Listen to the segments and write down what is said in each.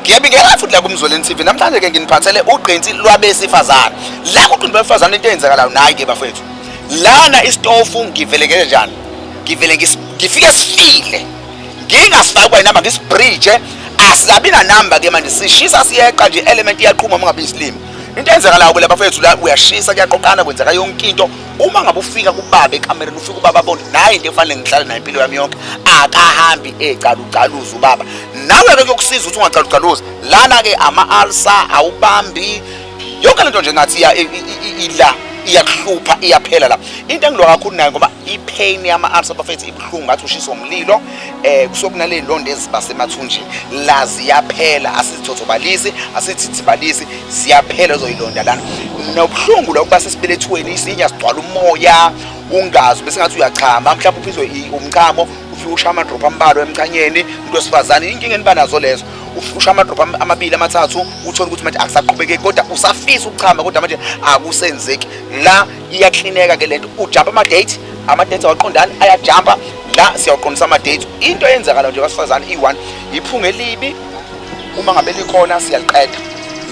Ngiyabingelela futhi la kuMzoleni TV. Namhlanje ke nginiphathele uqinsi lwabesifazane. La kuqinsi lwabesifazane into eyenzakalayo nayi ke bafethu. Lana istofu ngiveleke kanjani? Ngifike sifile. Ngingasifaki kwa inamba ngisibridge asilabi na number ke manje sishisa siyeqa nje element iyaqhuma mangabe isilimi. Into eyenzakalayo la bafethu la uyashisa kuyaqoqana kwenzeka yonke into. Uma ngabe ufika kubaba ekamereni ufika ubaba abone nayi into efanele ngihlale nayo impilo yami yonke akahambi ecalucaluza ubaba. Nawe ke kuyokusiza ukuthi ungacalucaluza. Lana ke ama-ulcer awubambi yonke lento nje ngathi ila iyakuhlupha iyaphela la. Into engilwa kakhulu nayo ngoba ipain yama-ulcer bafethu ibhlungu ngathi ushisa umlilo kusokunale ndonde ezibasemathunjini la ziyaphela asizithothobalisi asithithibalisi ziyaphela zoyilonda lana nobhlungu lokuba sesibelethweni isinya sigcwala umoya ungazi bese ngathi uyachama mhlawumbe uphizwe umchamo ufike usha ama-drop ambalwa emchanyeni umuntu wesifazane inkinga eniba nazo lezo usha ama-drop amabili amathathu uthole ukuthi manje akusaqhubekeki kodwa usafisa ukuchama kodwa manje akusenzeki la iyaklineka ke lento ujumpa ama-date awaqondani ayajumpa la siyaqondisa ama-date into eyenzakala nje kwasifazane i1 iphunga elibi uma ngabe likhona siyaliqeda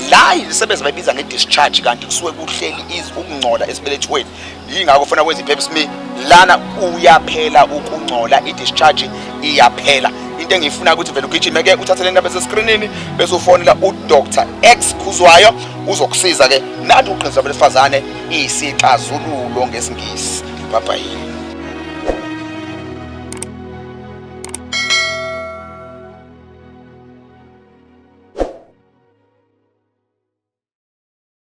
la isebenza bayibiza nge-discharge kanti kusuke kuhleli ukungcola esibelethweni yingakho ufuna kwenza i-pap smear lana uyaphela ukungcola i-discharge iyaphela into engifuna ukuthi vele ugijime ke uthathe le ndaba esescreenini bese ufonela uDr X Khuzwayo uzokusiza ke nathi uqinisa besifazane isixazululo ngesingisi bye bye.